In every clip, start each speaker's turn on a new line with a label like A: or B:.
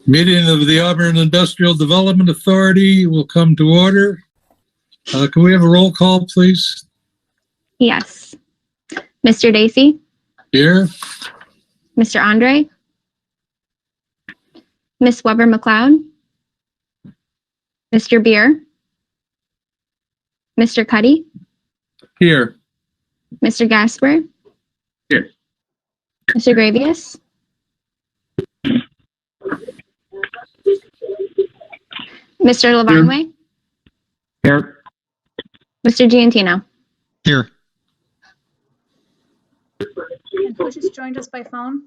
A: Meeting of the Auburn Industrial Development Authority will come to order. Can we have a roll call, please?
B: Yes. Mr. Dacey?
A: Here.
B: Mr. Andre? Ms. Weber-McLeod? Mr. Beer? Mr. Cuddy?
A: Here.
B: Mr. Gasper?
A: Here.
B: Mr. Gravius? Mr. Lavanway?
C: Here.
B: Mr. Giantino?
C: Here.
D: And who just joined us by phone?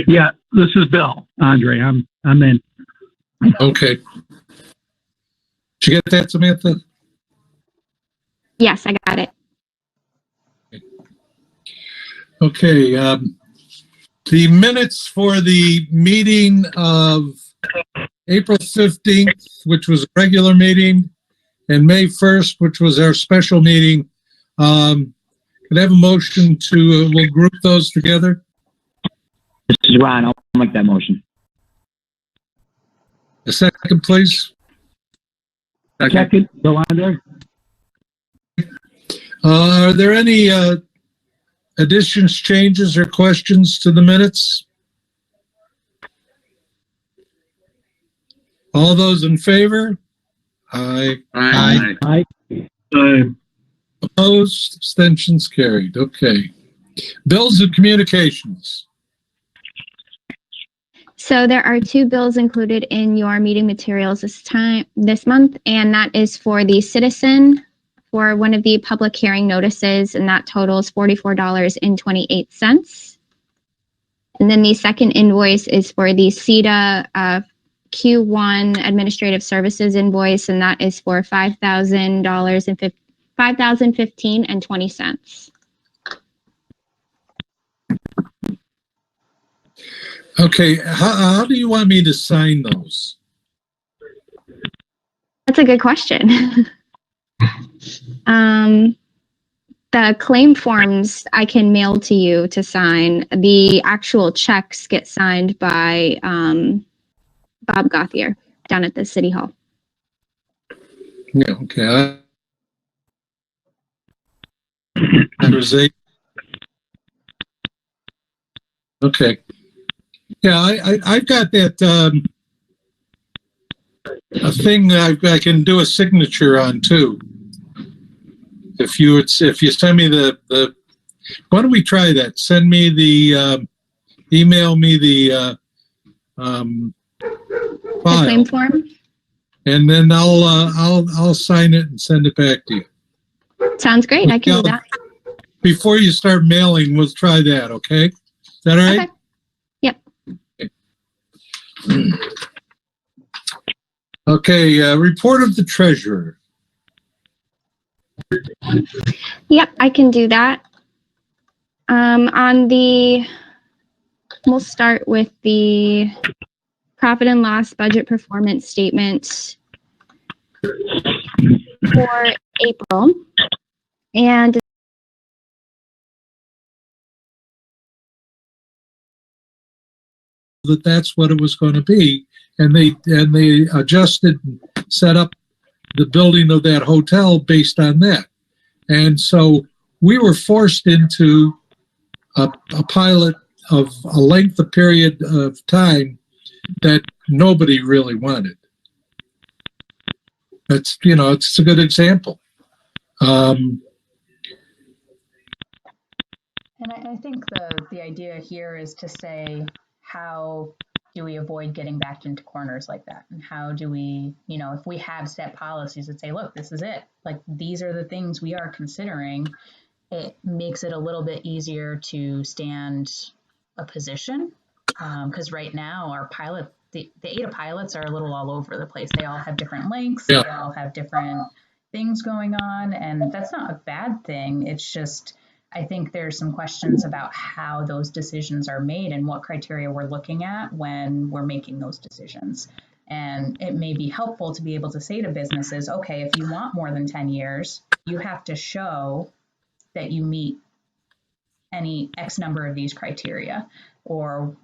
C: Yeah, this is Bill. Andre, I'm in.
A: Okay. Did you get that, Samantha?
B: Yes, I got it.
A: Okay. The minutes for the meeting of April 15th, which was a regular meeting, and May 1st, which was our special meeting. Could I have a motion to, we'll group those together?
C: This is Ron. I'll make that motion.
A: A second, please.
C: Second, Bill Andre.
A: Are there any additions, changes, or questions to the minutes? All those in favor? Aye.
C: Aye. Aye.
A: Opposed? Abstentions carried. Okay. Bills and communications.
B: So there are two bills included in your meeting materials this month, and that is for the citizen for one of the public hearing notices, and that totals $44.28. And then the second invoice is for the CEDA Q1 administrative services invoice, and that is for $5,015.20.
A: Okay, how do you want me to sign those?
B: That's a good question. The claim forms I can mail to you to sign. The actual checks get signed by Bob Gauthier down at the City Hall.
A: Yeah, okay. Okay. Yeah, I've got that a thing that I can do a signature on too. If you send me the why don't we try that? Send me the email me the file,
B: claim form,
A: and then I'll sign it and send it back to you.
B: Sounds great. I can do that.
A: Before you start mailing, we'll try that. Okay, is that all right?
B: Okay. Yep.
A: Okay. Report of the treasurer.
B: Yep, I can do that. We'll start with the profit and loss budget performance statement for April. And
A: that's what it was going to be. And they adjusted, set up the building of that hotel based on that. And so we were forced into a pilot of a length of period of time that nobody really wanted. That's, it's a good example.
D: And I think the idea here is to say, how do we avoid getting backed into corners like that? And how do we, if we have set policies that say, look, this is it, like these are the things we are considering, it makes it a little bit easier to stand a position. Because right now our the AIDA pilots are a little all over the place. They all have different lengths. Yeah. They all have different things going on. And that's not a bad thing. It's just, I think there's some questions about how those decisions are made and what criteria we're looking at when we're making those decisions. And it may be helpful to be able to say to businesses, okay, if you want more than 10 years, you have to show that you meet any X number of these criteria, or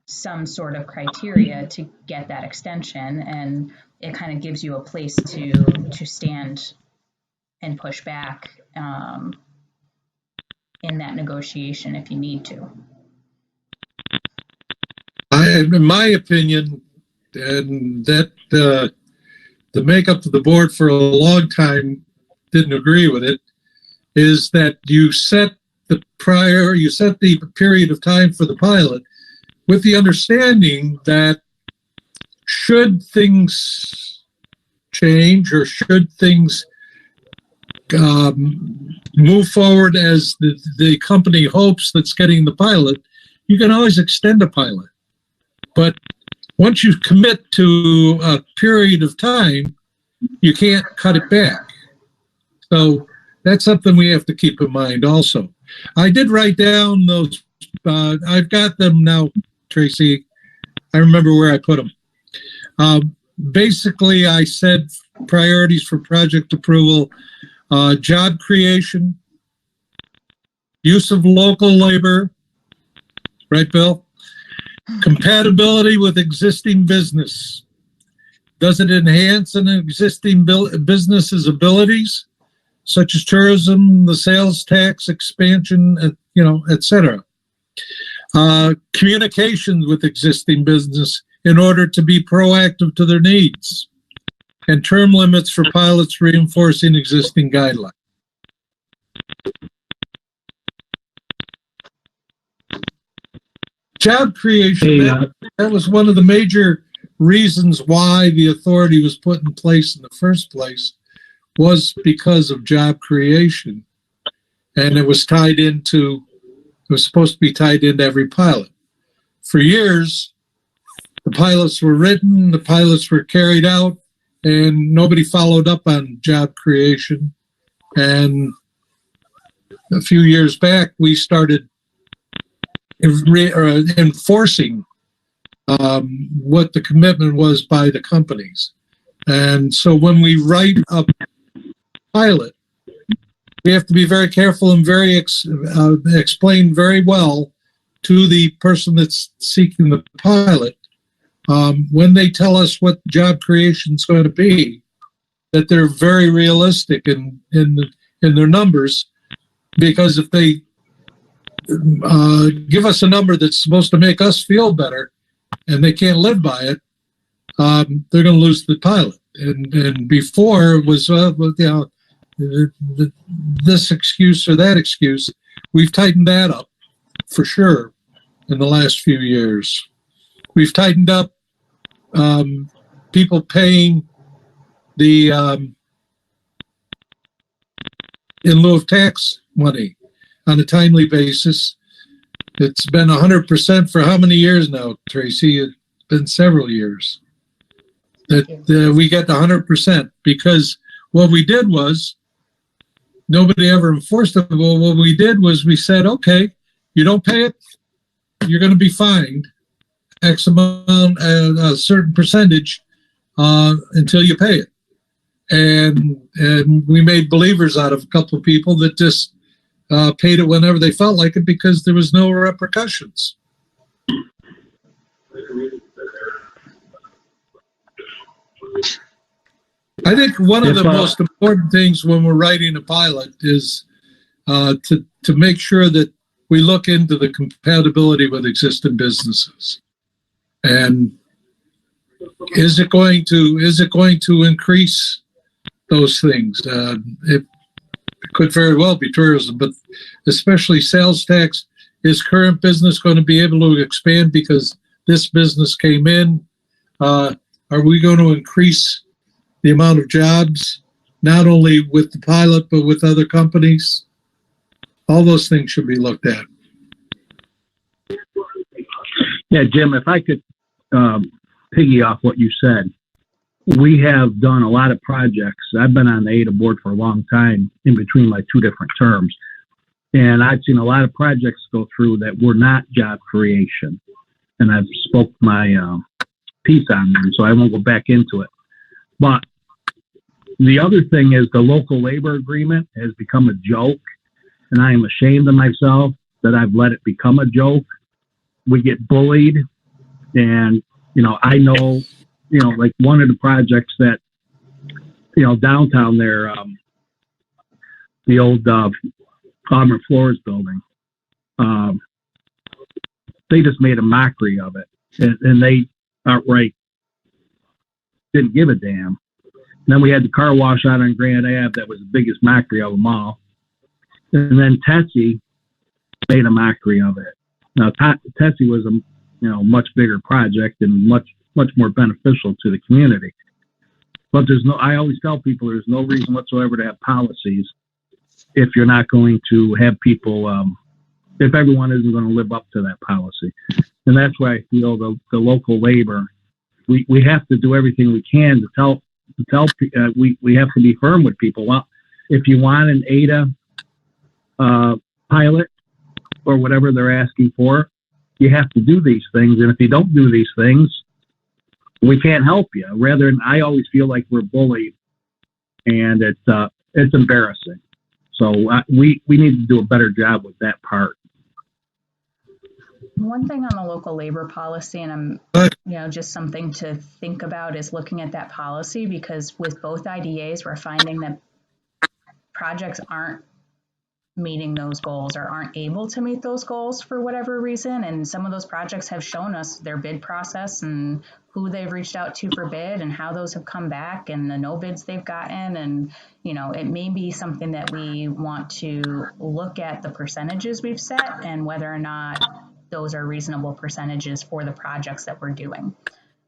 D: some sort of criteria to get that extension, and it kind of gives you a place to stand and push back in that negotiation if you need to.
A: In my opinion, and that the makeup of the board for a long time didn't agree with it, is that you set the period of time for the pilot with the understanding that should things change or should things move forward as the company hopes that's getting the pilot, you can always extend a pilot. But once you commit to a period of time, you can't cut it back. So that's something we have to keep in mind also. I did write down those, I've got them now, Tracy. I remember where I put them. Basically, I said priorities for project approval, job creation, use of local labor, right, Bill? Compatibility with existing business. Does it enhance an existing business's abilities, such as tourism, the sales tax expansion, etc. Communication with existing business in order to be proactive to their needs, and term limits for pilots reinforcing existing guidelines. Job creation, that was one of the major reasons why the authority was put in place in the first place, was because of job creation. And it was supposed to be tied into every pilot. For years, the pilots were written, the pilots were carried out, and nobody followed up on job creation. And a few years back, we started enforcing what the commitment was by the companies. And so when we write a pilot, we have to be very careful and very explain very well to the person that's seeking the pilot, when they tell us what job creation is going to be, that they're very realistic in their numbers, because if they give us a number that's supposed to make us feel better and they can't live by it, they're going to lose the pilot. And before it was this excuse or that excuse. We've tightened that up for sure in the last few years. We've tightened up people paying the in lieu of tax money on a timely basis. It's been 100% for how many years now, Tracy? It's been several years that we get the 100%, because what we did was, nobody ever enforced it. Well, what we did was we said, okay, you don't pay it, you're going to be fined X amount, a certain percentage until you pay it. And we made believers out of a couple of people that just paid it whenever they felt like it, because there was no repercussions. I think one of the most important things when we're writing a pilot is to make sure that we look into the compatibility with existing businesses. And is it going to increase those things? It could very well be tourism, but especially sales tax. Is current business going to be able to expand because this business came in? Are we going to increase the amount of jobs, not only with the pilot, but with other companies? All those things should be looked at.
C: Yeah, Jim, if I could piggy off what you said. We have done a lot of projects. I've been on the AIDA board for a long time, in between my two different terms. And I've seen a lot of projects go through that were not job creation. And I've spoke my piece on them, so I won't go back into it. But the other thing is the local labor agreement has become a joke. And I am ashamed of myself that I've let it become a joke. We get bullied And, I know, like one of the projects that, downtown there, the old Auburn Floors building, they just made a mockery of it. And they outright didn't give a damn. And then we had the car wash out on Grand Ave that was the biggest mockery of them all. And then Tessie made a mockery of it. Now, Tessie was a much bigger project and much more beneficial to the community. But I always tell people there's no reason whatsoever to have policies if you're not going to have people, if everyone isn't going to live up to that policy. And that's why I feel the local labor, we have to do everything we can to tell we have to be firm with people. Well, if you want an AIDA pilot or whatever they're asking for, you have to do these things. And if you don't do these things, we can't help you. Rather than, I always feel like we're bullied, and it's embarrassing. So we need to do a better job with that part.
D: One thing on the local labor policy, and just something to think about, is looking at that policy, because with both IDAs, we're finding that projects aren't meeting those goals or aren't able to meet those goals for whatever reason. And some of those projects have shown us their bid process and who they've reached out to for bid and how those have come back and the no bids they've gotten. And, it may be something that we want to look at the percentages we've set and whether or not those are reasonable percentages for the projects that we're doing.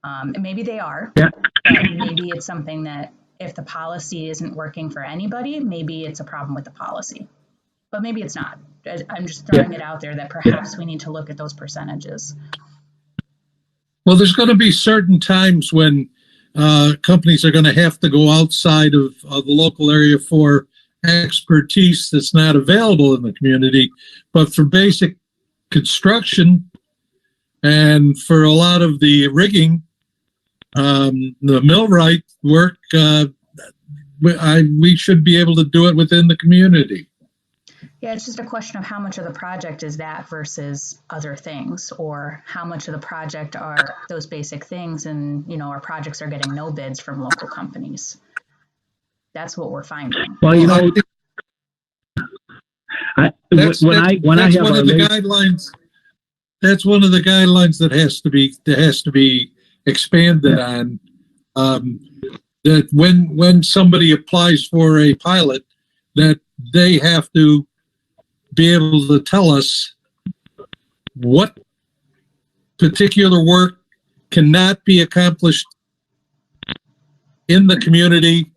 D: And maybe they are, but maybe it's something that if the policy isn't working for anybody, maybe it's a problem with the policy. But maybe it's not. I'm just throwing it out there that perhaps we need to look at those percentages.
A: Well, there's going to be certain times when companies are going to have to go outside of the local area for expertise that's not available in the community. But for basic construction and for a lot of the rigging, the millwright work, we should be able to do it within the community.
D: Yeah, it's just a question of how much of the project is that versus other things, or how much of the project are those basic things, and our projects are getting no bids from local companies. That's what we're finding.
C: Well,
A: that's one of the guidelines that has to be expanded on. That when somebody applies for a pilot, that they have to be able to tell us what particular work cannot be accomplished in the community,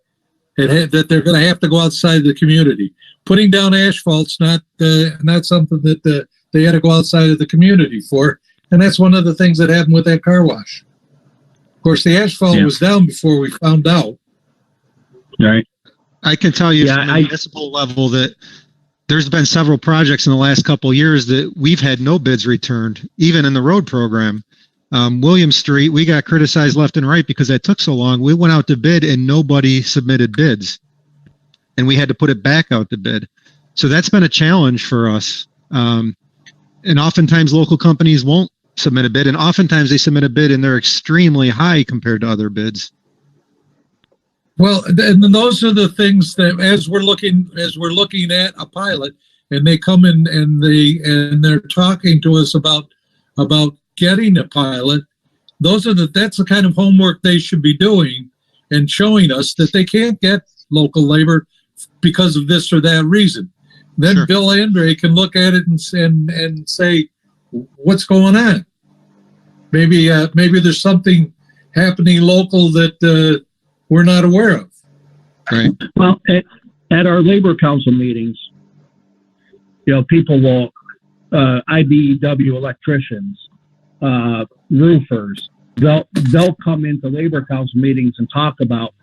A: that they're going to have to go outside the community. Putting down asphalt's not something that they had to go outside of the community for, and that's one of the things that happened with that car wash. Of course, the asphalt was down before we found out.
C: Right.
E: I can tell you from the municipal level that there's been several projects in the last couple of years that we've had no bids returned, even in the road program. William Street, we got criticized left and right because that took so long. We went out to bid and nobody submitted bids, and we had to put it back out to bid. So that's been a challenge for us. And oftentimes local companies won't submit a bid, and oftentimes they submit a bid and they're extremely high compared to other bids.
A: Well, and those are the things that as we're looking at a pilot, and they come in and they're talking to us about getting a pilot, that's the kind of homework they should be doing and showing us that they can't get local labor because of this or that reason. Then sure. Bill Andre can look at it and say, what's going on? Maybe there's something happening local that we're not aware of.
E: Right.
C: Well, at our labor council meetings, people will, IBEW electricians, roofers, they'll come into labor council meetings and talk about,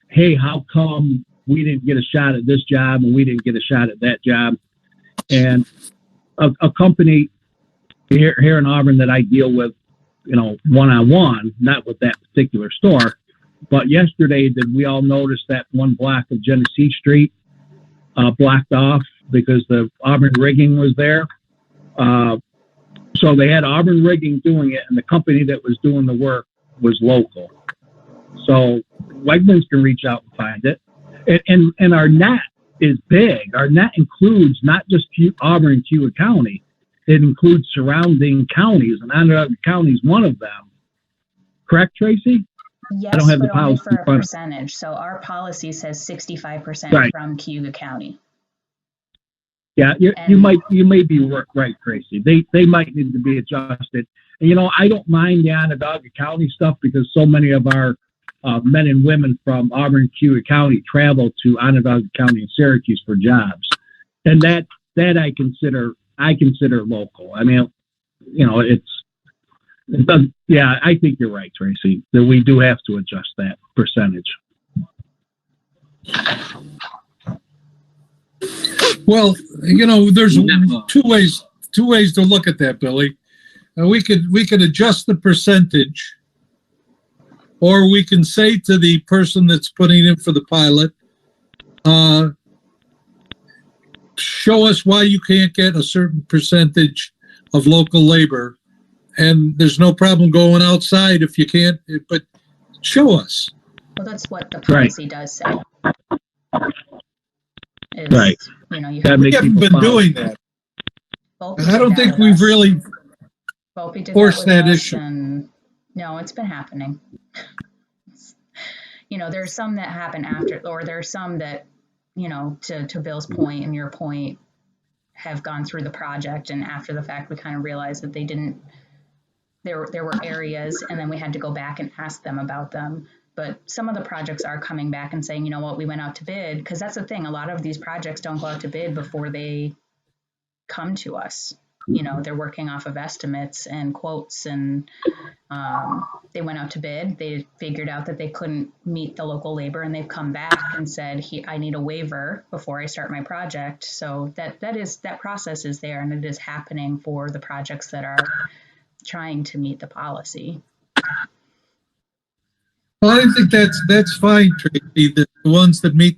C: hey, how come we didn't get a shot at this job and we didn't get a shot at that job? And a company here in Auburn that I deal with, one-on-one, not with that particular store. But yesterday, did we all notice that one block of Genesee Street blocked off because the Auburn rigging was there? So they had Auburn Rigging doing it, and the company that was doing the work was local. So Wegmans can reach out and find it. And our net is big. Our net includes not just Auburn and Keuka County. It includes surrounding counties, and Onondaga County is one of them. Correct, Tracy?
D: Yes,
C: I don't have
D: but
C: the policy
D: only for
C: in
D: a
C: front.
D: percentage. So our policy says 65%
C: Right.
D: from Keuka County.
C: Yeah, you may be right, Tracy. They might need to be adjusted. And, I don't mind the Onondaga County stuff because so many of our men and women from Auburn and Keuka County travel to Onondaga County and Syracuse for jobs, and that I consider local. I mean, it doesn't. Yeah, I think you're right, Tracy. That we do have to adjust that percentage.
A: Well, there's two ways to look at that, Billy. We could adjust the percentage, or we can say to the person that's putting in for the pilot, show us why you can't get a certain percentage of local labor, and there's no problem going outside if you can't, but show us.
D: Well, that's what the policy does say.
C: Right.
D: You
A: we haven't been doing that. And I don't think we've really forced that issue.
D: No, it's been happening. There's some that happen after, or there's some that, to Bill's point and your point, have gone through the project, and after the fact, we kind of realized that they didn't. There were areas, and then we had to go back and ask them about them. But some of the projects are coming back and saying, you know what, we went out to bid, because that's the thing. A lot of these projects don't go out to bid before they come to us. They're working off of estimates and quotes, and they went out to bid. They figured out that they couldn't meet the local labor, and they've come back and said, I need a waiver before I start my project. So that process is there, and it is happening for the projects that are trying to meet the policy.
A: Well, I think that's fine, Tracy. The ones that meet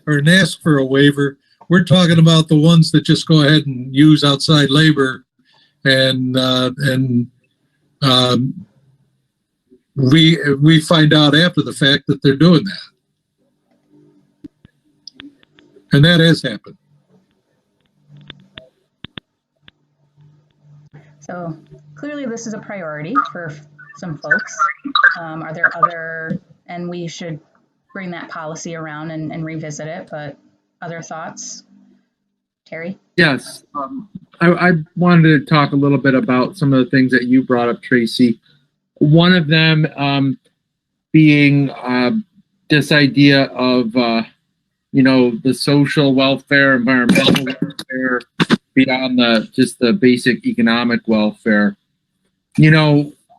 A: and ask for a waiver, we're talking about the ones that just go ahead and use outside labor, and we find out after the fact that they're doing that, and that has happened.
D: So clearly, this is a priority for some folks. Are there other, and we should bring that policy around and revisit it, but other thoughts? Terry?
F: Yes. I wanted to talk a little bit about some of the things that you brought up, Tracy. One of them being this idea of, the social welfare, environmental welfare, beyond just the basic economic welfare.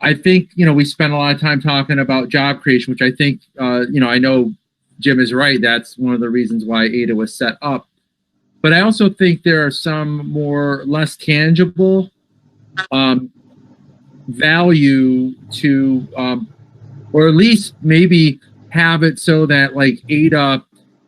F: I think, we spend a lot of time talking about job creation, which I think, I know Jim is right. That's one of the reasons why AIDA was set up. But I also think there are some less tangible value to, or at least maybe have it so that like AIDA,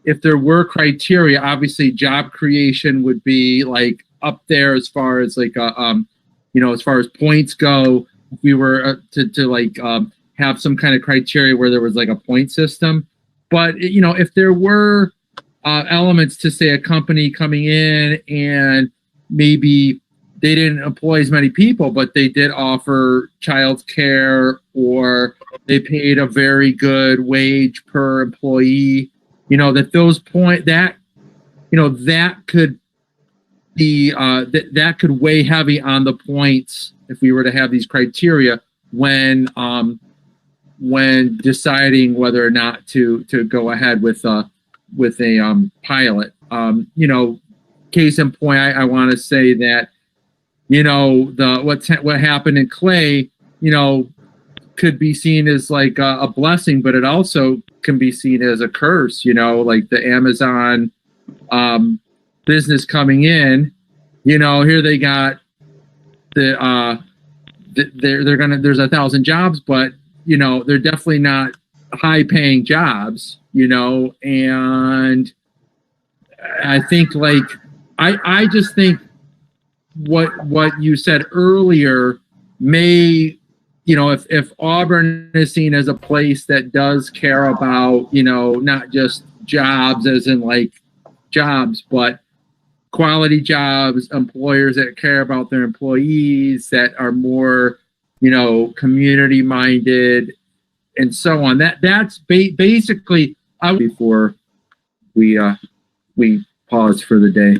F: if there were criteria, obviously job creation would be like up there as far as like, as far as points go. If we were to have some kind of criteria where there was like a point system. But, if there were elements to say a company coming in and maybe they didn't employ as many people, but they did offer child care, or they paid a very good wage per employee, that those that could be, that could weigh heavy on the points if we were to have these criteria when deciding whether or not to go ahead with a pilot. Case in point, I want to say that what happened in Clay, could be seen as like a blessing, but it also can be seen as a curse. Like the Amazon business coming in. Here they got there's 1,000 jobs, but they're definitely not high paying jobs, and I think I just think what you said earlier may, if Auburn is seen as a place that does care about, not just jobs as in like jobs, but quality jobs, employers that care about their employees, that are more, community minded, and so on. That's basically before we pause for the day.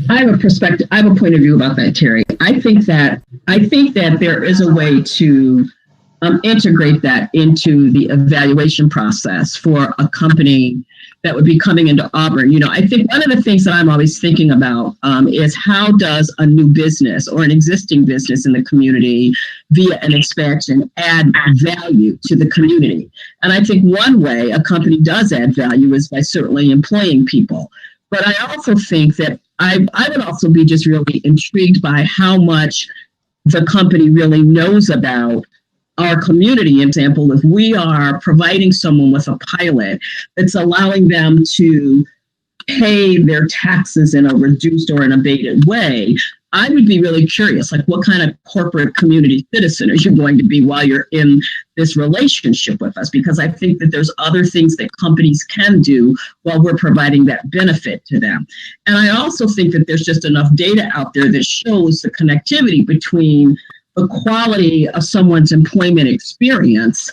G: I have a perspective. I have a point of view about that, Terry. I think that there is a way to integrate that into the evaluation process for a company that would be coming into Auburn. I think one of the things that I'm always thinking about is how does a new business or an existing business in the community via an expansion add value to the community? And I think one way a company does add value is by certainly employing people. But I also think that I would also be just really intrigued by how much the company really knows about our community. Example, if we are providing someone with a pilot that's allowing them to pay their taxes in a reduced or an abated way, I would be really curious, like what kind of corporate community citizen are you going to be while you're in this relationship with us? Because I think that there's other things that companies can do while we're providing that benefit to them. And I also think that there's just enough data out there that shows the connectivity between the quality of someone's employment experience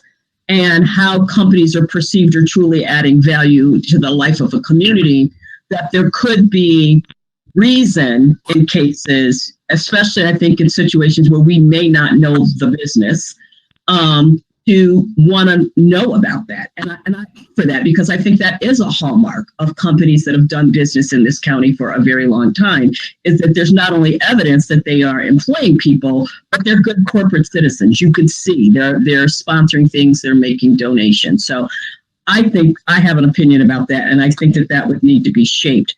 G: and how companies are perceived or truly adding value to the life of a community, that there could be reason in cases, especially I think in situations where we may not know the business, to want to know about that. And I for that, because I think that is a hallmark of companies that have done business in this county for a very long time, is that there's not only evidence that they are employing people, but they're good corporate citizens. You can see they're sponsoring things, they're making donations. So I think I have an opinion about that, and I think that would need to be shaped.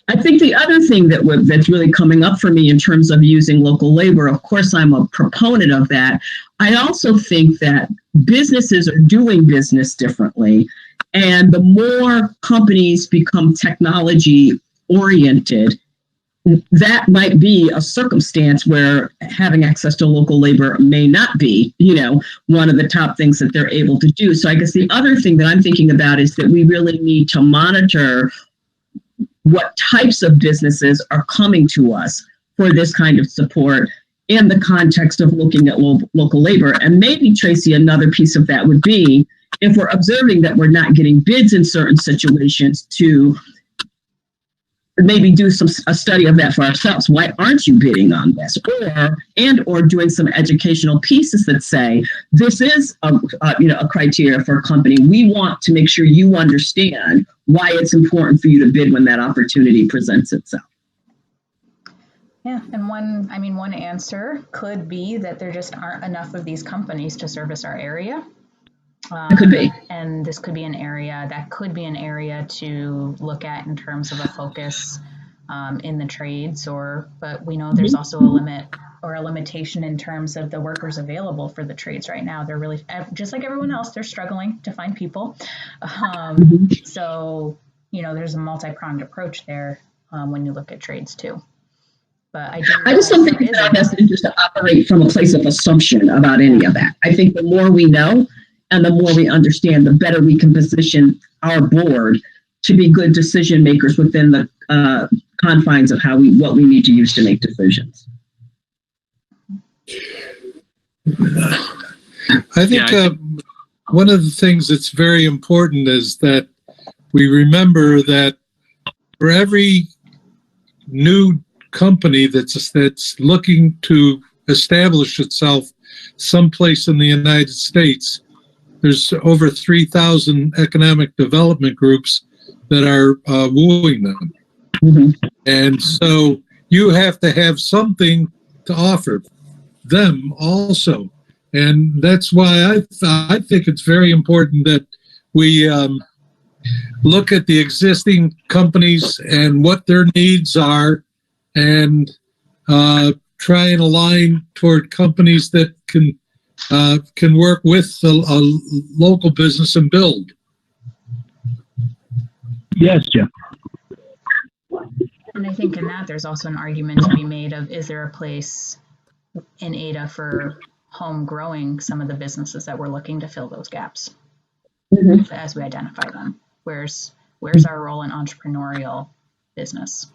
G: I think the other thing that's really coming up for me in terms of using local labor, of course, I'm a proponent of that. I also think that businesses are doing business differently. And the more companies become technology oriented, that might be a circumstance where having access to local labor may not be, one of the top things that they're able to do. So I guess the other thing that I'm thinking about is that we really need to monitor what types of businesses are coming to us for this kind of support in the context of looking at local labor. And maybe, Tracy, another piece of that would be, if we're observing that we're not getting bids in certain situations, to maybe do a study of that for ourselves. Why aren't you bidding on this? Or doing some educational pieces that say, this is a criteria for a company. We want to make sure you understand why it's important for you to bid when that opportunity presents itself.
D: Yeah, and one answer could be that there just aren't enough of these companies to service our area.
G: It could be.
D: And this could be an area to look at in terms of a focus in the trades, but we know there's also a limit or a limitation in terms of the workers available for the trades right now. They're really, just like everyone else, they're struggling to find people. So, there's a multi-pronged approach there when you look at trades too. But I just don't think it's our best interest to operate from a place of assumption about any of that. I think the more we know and the more we understand, the better we can position our board to be good decision makers within the confines of what we need to use to make decisions.
A: I think one of the things that's very important is that we remember that for every new company that's looking to establish itself someplace in the United States, there's over 3,000 economic development groups that are wooing them. Mm-hmm. And so you have to have something to offer them also. And that's why I think it's very important that we look at the existing companies and what their needs are, and try and align toward companies that can work with a local business and build.
C: Yes, Jeff.
D: And I think in that there's also an argument to be made of, is there a place in AIDA for home growing some of the businesses that we're looking to fill those gaps as we identify them? Where's our role in entrepreneurial business?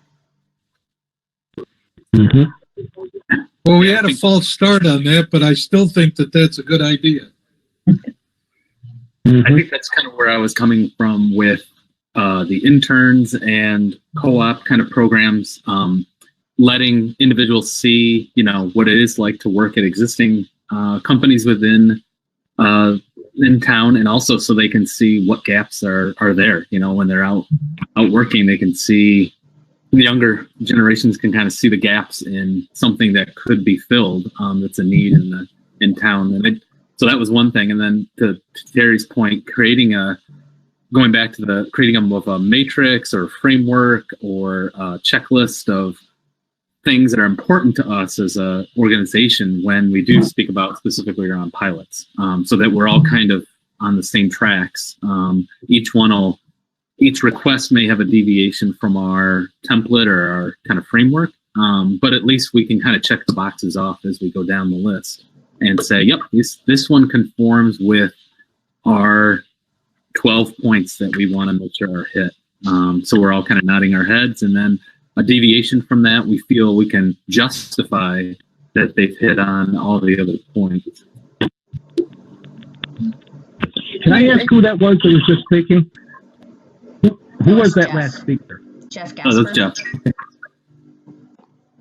A: Well, we had a false start on that, but I still think that that's a good idea.
H: I think that's kind of where I was coming from with the interns and co-op kind of programs, letting individuals see, what it is like to work at existing companies within in town, and also so they can see what gaps are there. When they're out working, they can see, the younger generations can kind of see the gaps in something that could be filled. That's a need in town, and so that was one thing. And then to Terry's point, creating of a matrix or framework or a checklist of things that are important to us as an organization when we do speak about specifically around pilots, so that we're all kind of on the same tracks. Each request may have a deviation from our template or our kind of framework, but at least we can kind of check the boxes off as we go down the list and say, yep, this one conforms with our 12 points that we want to make sure are hit. So we're all kind of nodding our heads, and then a deviation from that, we feel we can justify that they've hit on all the other points.
C: Can I ask who that was just speaking? Who was that last speaker?
D: Jeff Gasper.
H: Oh, that's Jeff.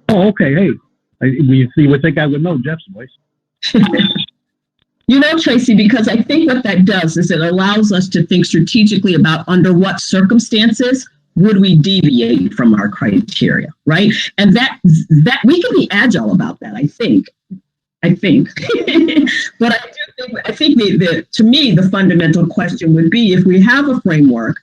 C: Oh, okay. Hey, you would think I would know Jeff's voice.
G: Tracy, because I think what that does is it allows us to think strategically about under what circumstances would we deviate from our criteria, right? And that we can be agile about that, I think. But I think to me, the fundamental question would be, if we have a framework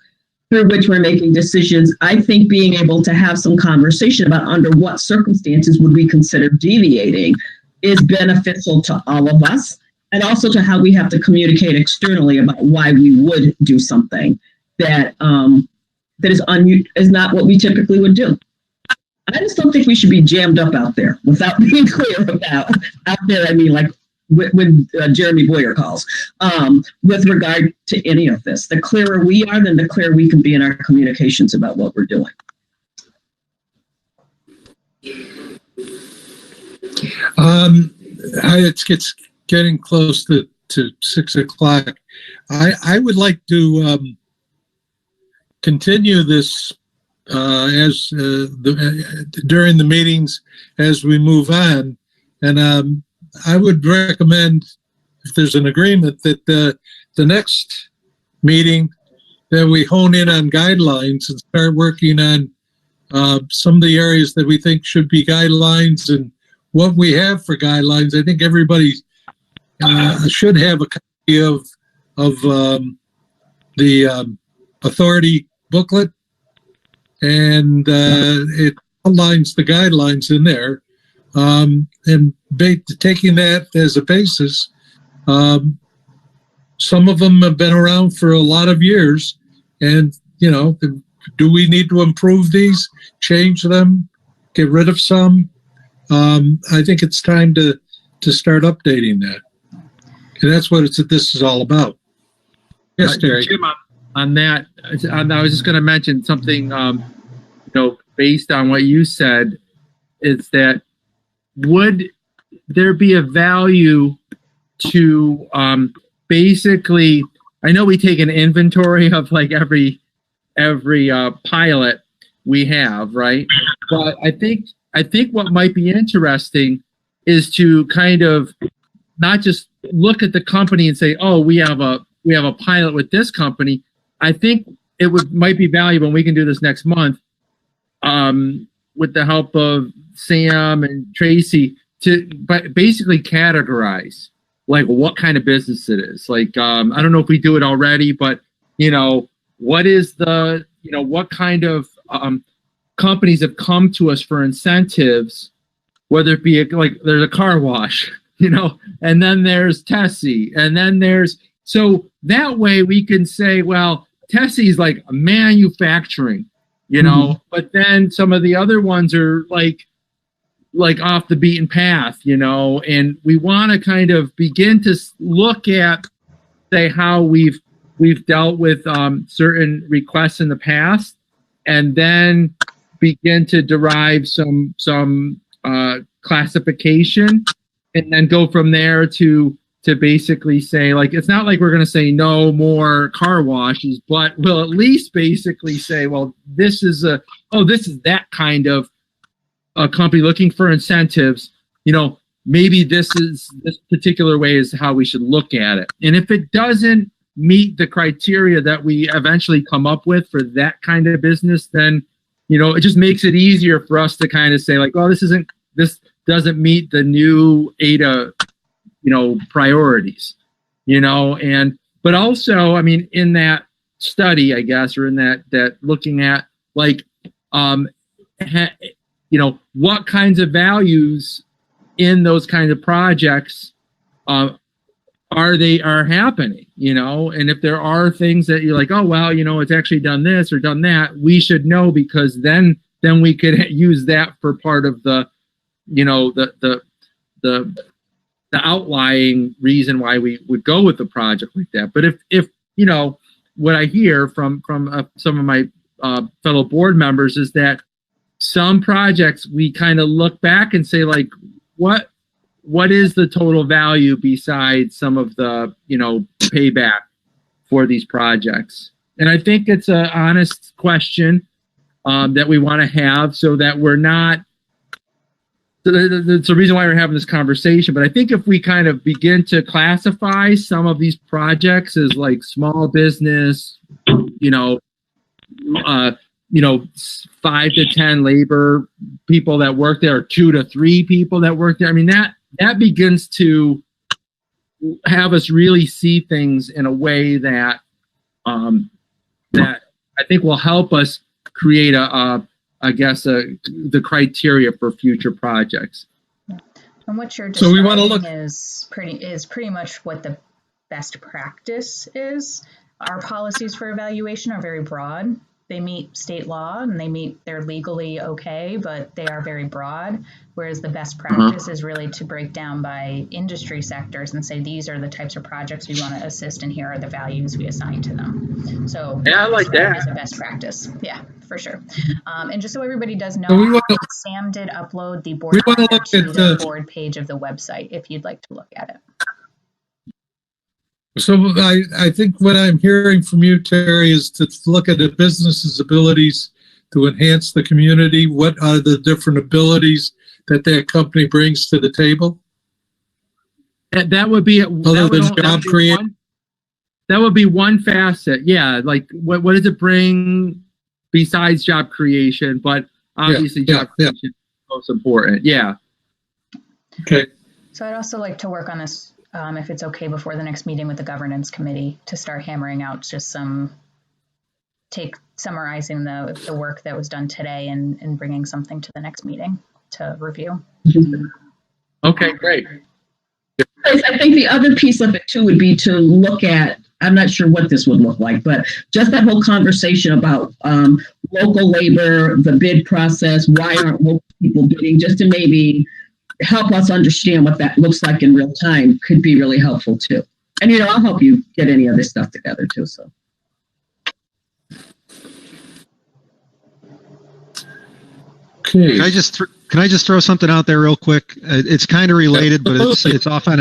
G: through which we're making decisions, I think being able to have some conversation about under what circumstances would we consider deviating is beneficial to all of us, and also to how we have to communicate externally about why we would do something that is not what we typically would do. I just don't think we should be jammed up out there without being clear about out there. I mean, like when Jeremy Boyer calls, with regard to any of this. The clearer we are, then the clearer we can be in our communications about what we're doing.
A: It's getting close to 6 o'clock. I would like to continue this during the meetings as we move on, and I would recommend, if there's an agreement, that the next meeting that we hone in on guidelines and start working on some of the areas that we think should be guidelines and what we have for guidelines. I think everybody should have a copy of the authority booklet, and it outlines the guidelines in there. And taking that as a basis, some of them have been around for a lot of years, and do we need to improve these, change them, get rid of some? I think it's time to start updating that, and that's what this is all about. Yes, Terry.
F: Jim, on that, I was just going to mention something. Based on what you said, is that would there be a value to basically? I know we take an inventory of like every pilot we have, right? But I think what might be interesting is to kind of not just look at the company and say, oh, we have a pilot with this company. I think it might be valuable, and we can do this next month, with the help of Sam and Tracy, to basically categorize like what kind of business it is. Like, I don't know if we do it already, but what is what kind of companies have come to us for incentives, whether it be like there's a car wash, and then there's Tessie, and then so that way we can say, well, Tessie's like manufacturing, you know, but then some of the other ones are like off the beaten path, you know, and we want to kind of begin to look at, say, how we've dealt with certain requests in the past, and then begin to derive some classification, and then go from there to basically say, like, it's not like we're going to say no more car washes, but we'll at least basically say, well, this is that kind of a company looking for incentives, you know, maybe this particular way is how we should look at it. And if it doesn't meet the criteria that we eventually come up with for that kind of business, then, you know, it just makes it easier for us to kind of say, like, well, this doesn't meet the new AIDA, you know, priorities, you know. And but also, I mean, in that study, I guess, or in that looking at, like, you know, what kinds of values in those kinds of projects are happening, you know. And if there are things that you're like, oh, well, you know, it's actually done this or done that, we should know, because then we could use that for part of the, you know, the outlying reason why we would go with a project like that. But if you know, what I hear from some of my fellow board members is that some projects we kind of look back and say, like, what is the total value besides some of the, you know, payback for these projects? And I think it's an honest question that we want to have, so that we're not. That's the reason why we're having this conversation. But I think if we kind of begin to classify some of these projects as like small business, you know, 5 to 10 labor people that work there, or 2 to 3 people that work there. I mean, that begins to have us really see things in a way that that I think will help us create the criteria for future projects.
D: And what you're
A: so we want to look
D: is pretty much what the best practice is. Our policies for evaluation are very broad. They meet state law and they're legally okay, but they are very broad. Whereas the best practice is really to break down by industry sectors and say, these are the types of projects we want to assist, and here are the values we assign to them. So
F: yeah, I like that
D: is the best practice. Yeah, for sure. And just so everybody does know, Sam did upload the board to the board page of the website if you'd like to look at it.
A: So I think what I'm hearing from you, Terry, is to look at a business's abilities to enhance the community. What are the different abilities that company brings to the table?
F: That would be
A: other than job creation.
F: That would be one facet. Yeah, like what does it bring besides job creation? But obviously, job creation is most important. Yeah.
A: Okay.
D: So I'd also like to work on this. If it's okay, before the next meeting with the governance committee, to start hammering out just summarizing the work that was done today and bringing something to the next meeting to review.
F: Okay, great.
G: I think the other piece of it too would be to look at, I'm not sure what this would look like, but just that whole conversation about local labor, the bid process, why aren't local people bidding, just to maybe help us understand what that looks like in real time could be really helpful too. And, you know, I'll help you get any of this stuff together too. So.
A: Okay.
E: Can I just throw something out there real quick? It's kind of related, but it's off out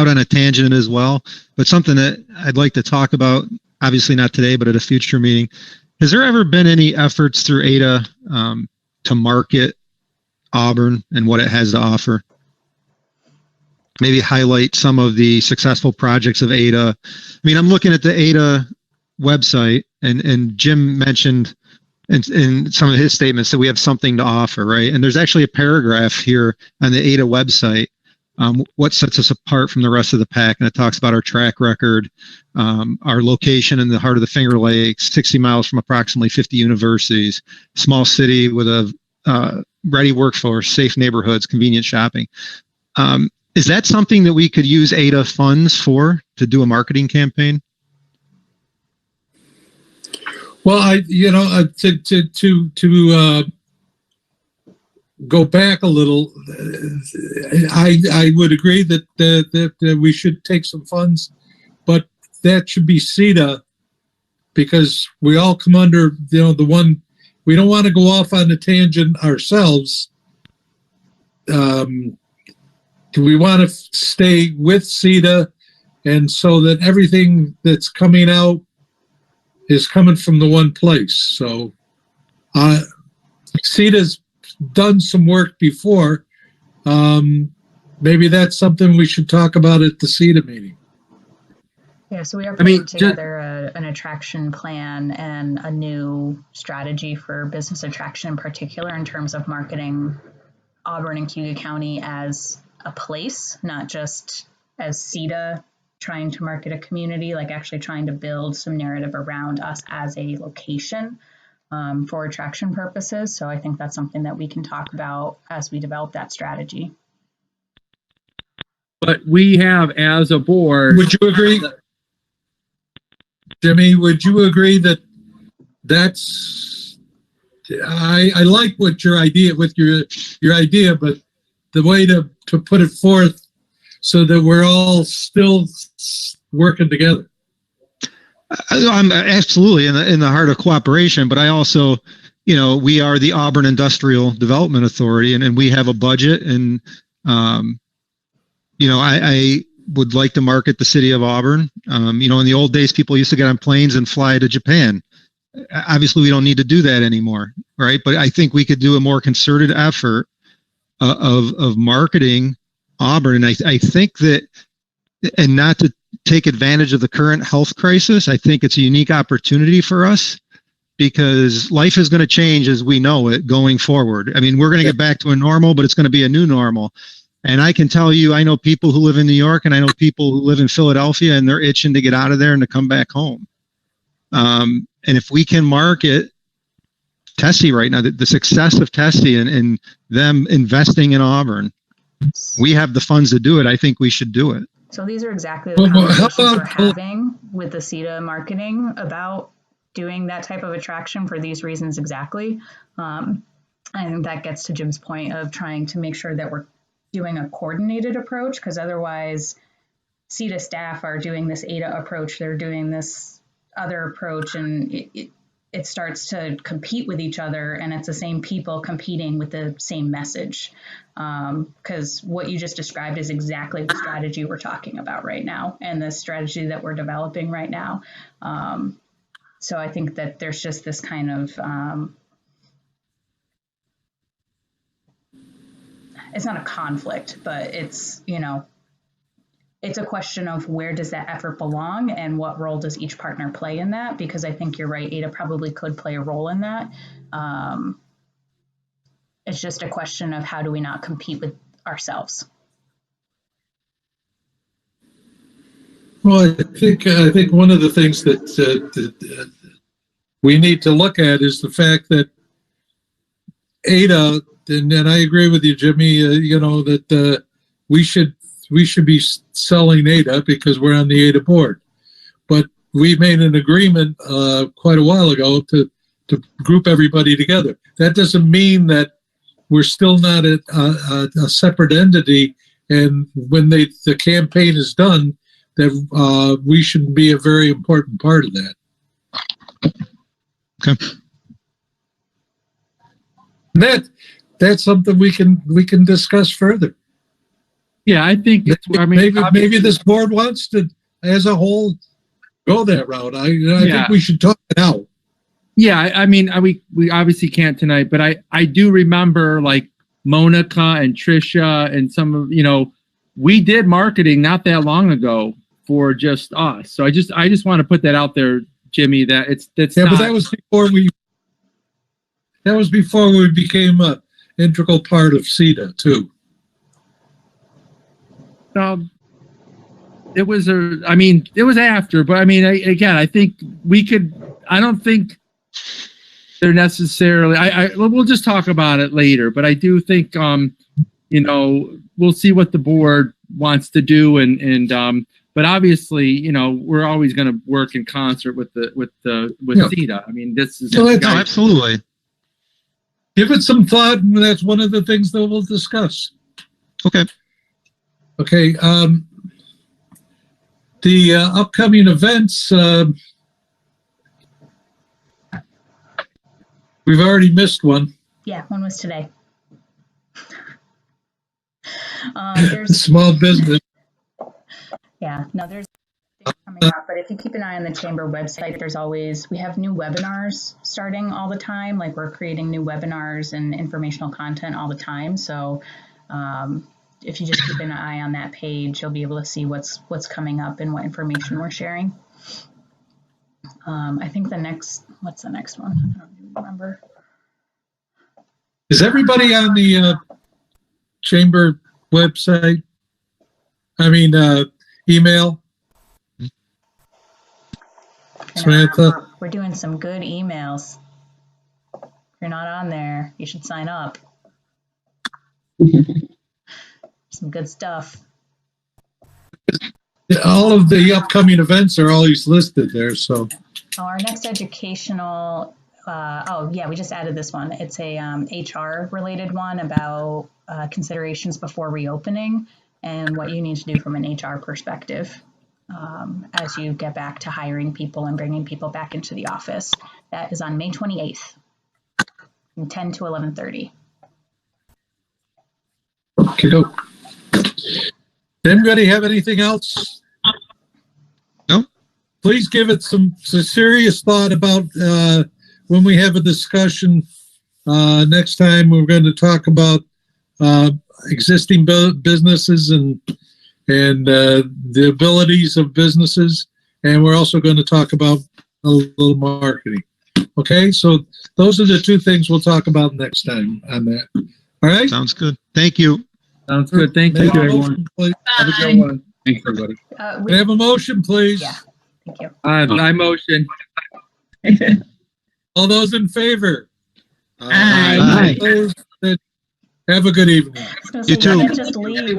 E: on a tangent as well. But something that I'd like to talk about, obviously not today, but at a future meeting. Has there ever been any efforts through AIDA to market Auburn and what it has to offer? Maybe highlight some of the successful projects of AIDA. I mean, I'm looking at the AIDA website, and Jim mentioned in some of his statements that we have something to offer, right? And there's actually a paragraph here on the AIDA website, what sets us apart from the rest of the pack, and it talks about our track record, our location in the heart of the Finger Lakes, 60 miles from approximately 50 universities, small city with a ready workforce, safe neighborhoods, convenient shopping. Is that something that we could use AIDA funds for to do a marketing campaign?
A: Well, to go back a little, I would agree that we should take some funds, but that should be CEDA, because we all come under, the one, we don't want to go off on a tangent ourselves. Do we want to stay with CEDA, and so that everything that's coming out is coming from the one place? So CEDA's done some work before. Maybe that's something we should talk about at the CEDA meeting.
D: Yeah, so we are putting together an attraction plan and a new strategy for business attraction in particular, in terms of marketing Auburn and Cuyahoga County as a place, not just as CEDA trying to market a community, like actually trying to build some narrative around us as a location for attraction purposes. So I think that's something that we can talk about as we develop that strategy.
F: But we have, as a board,
A: Would you agree, Jimmy? Would you agree that that's? I like what your idea idea, but the way to put it forth so that we're all still working together.
E: I'm absolutely in the heart of cooperation, but I also, we are the Auburn Industrial Development Authority, and we have a budget, and I would like to market the city of Auburn. In the old days, people used to get on planes and fly to Japan. Obviously, we don't need to do that anymore, right? But I think we could do a more concerted effort of marketing Auburn, and I think that, and not to take advantage of the current health crisis, I think it's a unique opportunity for us, because life is going to change as we know it going forward. I mean, we're going to get back to a normal, but it's going to be a new normal. And I can tell you, I know people who live in New York, and I know people who live in Philadelphia, and they're itching to get out of there and to come back home. And if we can market Tessie right now, the success of Tessie and them investing in Auburn, we have the funds to do it. I think we should do it.
D: So these are exactly the conversations we're having with the CEDA marketing about doing that type of attraction for these reasons exactly. I think that gets to Jim's point of trying to make sure that we're doing a coordinated approach, because otherwise CEDA staff are doing this AIDA approach, they're doing this other approach, and it starts to compete with each other, and it's the same people competing with the same message. Because what you just described is exactly the strategy we're talking about right now, and the strategy that we're developing right now. So I think that there's just this kind of, it's not a conflict, but it's, it's a question of where does that effort belong and what role does each partner play in that? Because I think you're right, AIDA probably could play a role in that. It's just a question of how do we not compete with ourselves?
A: Well, I think one of the things that we need to look at is the fact that AIDA, and I agree with you, Jimmy, that we should be selling AIDA because we're on the AIDA board. But we made an agreement quite a while ago to group everybody together. That doesn't mean that we're still not a separate entity, and when the campaign is done, that we should be a very important part of that.
E: Okay.
A: That's something we can discuss further.
F: Yeah, I think it's,
A: maybe this board wants to, as a whole, go that route. I think we should talk it out.
F: Yeah, I mean, we obviously can't tonight, but I do remember like Monica and Trisha and some of, we did marketing not that long ago for just us. So I just want to put that out there, Jimmy, that that's
A: but that was before we became an integral part of CEDA too.
F: It was after, but I mean, I think I don't think they're necessarily, we'll just talk about it later, but I do think, we'll see what the board wants to do. but obviously, you know, we're always going to work in concert with CEDA. I mean, this is
E: no, absolutely.
A: Give it some thought, and that's one of the things that we'll discuss.
E: Okay.
A: Okay. The upcoming events. We've already missed one.
D: Yeah, one was today. There's
A: small business.
D: Yeah, no, there's things coming up, but if you keep an eye on the chamber website, we have new webinars starting all the time. Like, we're creating new webinars and informational content all the time. So if you just keep an eye on that page, you'll be able to see what's coming up and what information we're sharing. I think what's the next one? I don't even remember.
A: Is everybody on the chamber website? I mean, email?
D: Samantha? We're doing some good emails. If you're not on there, you should sign up. Some good stuff.
A: All of the upcoming events are always listed there, so.
D: Our next educational, we just added this one. It's a HR related one about considerations before reopening and what you need to do from an HR perspective as you get back to hiring people and bringing people back into the office. That is on May 28th from 10 to 11:30.
A: Okay, go. Anybody have anything else?
E: No.
A: Please give it some serious thought about when we have a discussion next time. We're going to talk about existing businesses and the abilities of businesses, and we're also going to talk about a little marketing. Okay, so those are the two things we'll talk about next time on that. All right.
E: Sounds good. Thank you.
F: Sounds good. Thank you, everyone. Have a good one. Thanks, everybody.
A: We have a motion, please.
D: Yeah. Thank you.
F: I motion.
A: All those in favor?
G: Aye.
A: Have a good evening.
E: You too.
D: Just leave.